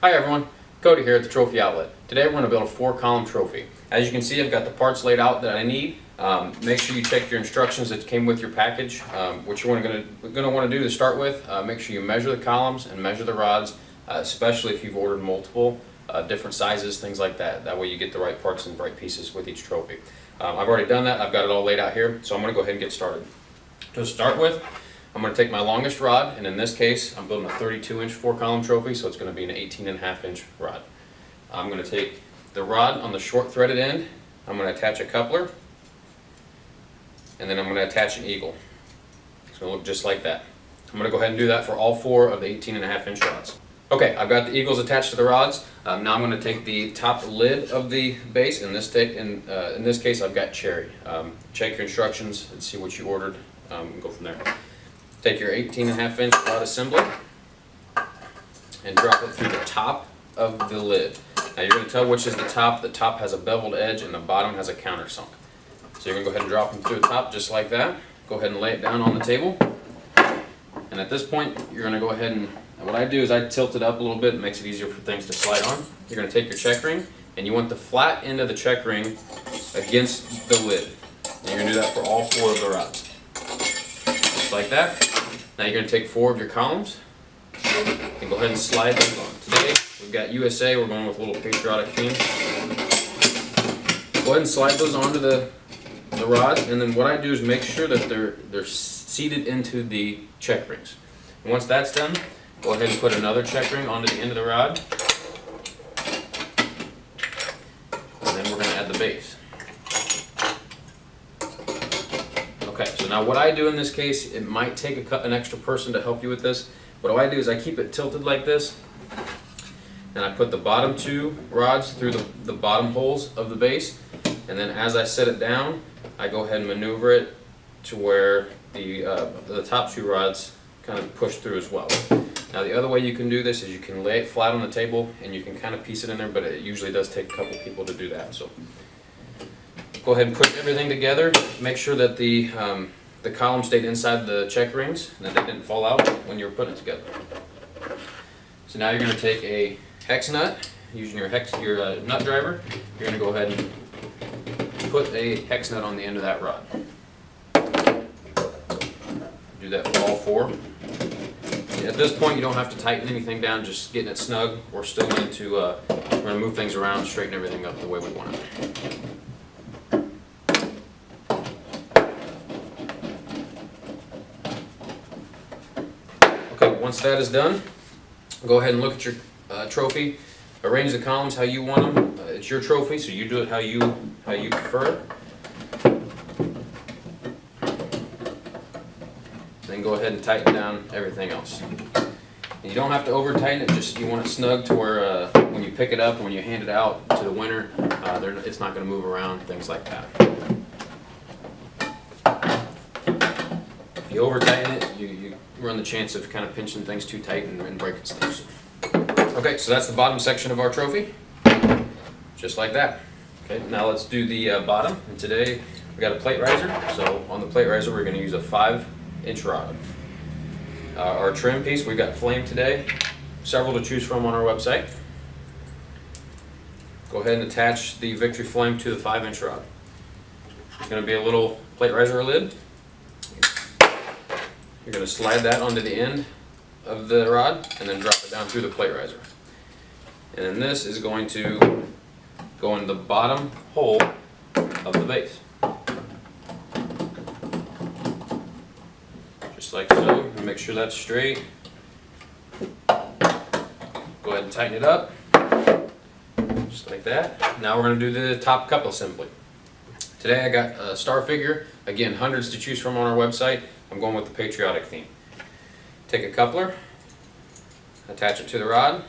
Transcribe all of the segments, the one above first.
Hi everyone, Cody here at the Trophy Outlet. Today we're going to build a 4-column trophy. As you can see, I've got the parts laid out that I need. Make sure you check your instructions that came with your package. What you're going to want to do to start with, make sure you measure the columns and measure the rods, especially if you've ordered multiple different sizes, things like that. That way you get the right parts and the right pieces with each trophy. I've already done that. I've got it all laid out here, so I'm going to go ahead and get started. To start with, I'm going to take my longest rod, and in this case I'm building a 32-inch 4-column trophy, so it's going to be an 18.5-inch rod. I'm going to take the rod on the short threaded end, I'm going to attach a coupler, and then I'm going to attach an eagle. It's going to look just like that. I'm going to go ahead and do that for all 4 of the 18.5-inch rods. Okay, I've got the eagles attached to the rods. Now I'm going to take the top lid of the base. In this case I've got cherry. Check your instructions and see what you ordered and go from there. Take your 18.5-inch rod assembly and drop it through the top of the lid. Now you're going to tell which is the top. The top has a beveled edge and the bottom has a countersunk. So you're going to go ahead and drop them through the top just like that. Go ahead and lay it down on the table. And at this point you're going to go ahead and what I do is I tilt it up a little bit. It makes it easier for things to slide on. You're going to take your check ring and you want the flat end of the check ring against the lid. And you're going to do that for all 4 of the rods. Just like that. Now you're going to take 4 of your columns and go ahead and slide those on. Today we've got USA, we're going with a little patriotic theme. Go ahead and slide those onto the rods, and then what I do is make sure that they're seated into the check rings. And once that's done, go ahead and put another check ring onto the end of the rod, and then we're going to add the base. Okay, so now what I do in this case, it might take an extra person to help you with this. What I do is I keep it tilted like this, and I put the bottom 2 rods through the bottom holes of the base, and then as I set it down, I go ahead and maneuver it to where the top 2 rods kind of push through as well. Now the other way you can do this is you can lay it flat on the table and you can kind of piece it in there, but it usually does take a couple people to do that. So go ahead and put everything together. Make sure that the column stayed inside the check rings and that they didn't fall out when you were putting it together. So now you're going to take a hex nut, using your nut driver. You're going to go ahead and put a hex nut on the end of that rod. Do that for all 4. At this point you don't have to tighten anything down, just getting it snug. We're still going to move things around, straighten everything up the way we want it. Okay, once that is done, go ahead and look at your trophy. Arrange the columns how you want them. It's your trophy, so you do it how you prefer. Then go ahead and tighten down everything else. And you don't have to over tighten it, just you want it snug to where when you pick it up and when you hand it out to the winner, it's not going to move around, things like that. If you over tighten it, you run the chance of kind of pinching things too tight and breaking stuff. Okay, so that's the bottom section of our trophy, just like that. Okay, now let's do the bottom. And today we got a plate riser. So on the plate riser, we're going to use a 5-inch rod. Our trim piece, we've got flame today, several to choose from on our website. Go ahead and attach the Victory Flame to the 5-inch rod. There's going to be a little plate riser lid. You're going to slide that onto the end of the rod and then drop it down through the plate riser. And then this is going to go in the bottom hole of the base. Just like so. And make sure that's straight. Go ahead and tighten it up. Just like that. Now we're going to do the top cup assembly. Today I got a star figure. Again, hundreds to choose from on our website. I'm going with the patriotic theme. Take a coupler, attach it to the rod,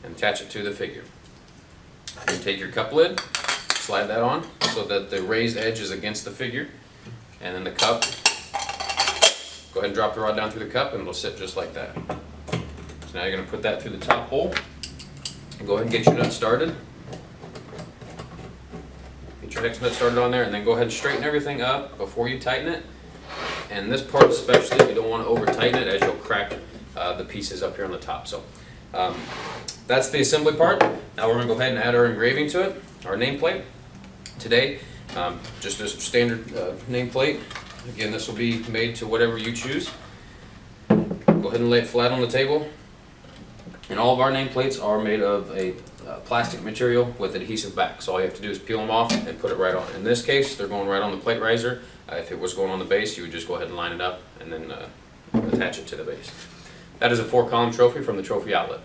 and attach it to the figure. You take your cup lid, slide that on so that the raised edge is against the figure, and then the cup, go ahead and drop the rod down through the cup and it'll sit just like that. So now you're going to put that through the top hole, and go ahead and get your nut started. Get your hex nut started on there, and then go ahead and straighten everything up before you tighten it. And this part especially, you don't want to over tighten it as you'll crack the pieces up here on the top. So That's the assembly part. Now we're going to go ahead and add our engraving to it, our nameplate. Today, just a standard nameplate. Again, this will be made to whatever you choose. Go ahead and lay it flat on the table. And all of our nameplates are made of a plastic material with adhesive back. So all you have to do is peel them off and put it right on. In this case, they're going right on the plate riser. If it was going on the base, you would just go ahead and line it up and then attach it to the base. That is a 4-column trophy from the Trophy Outlet.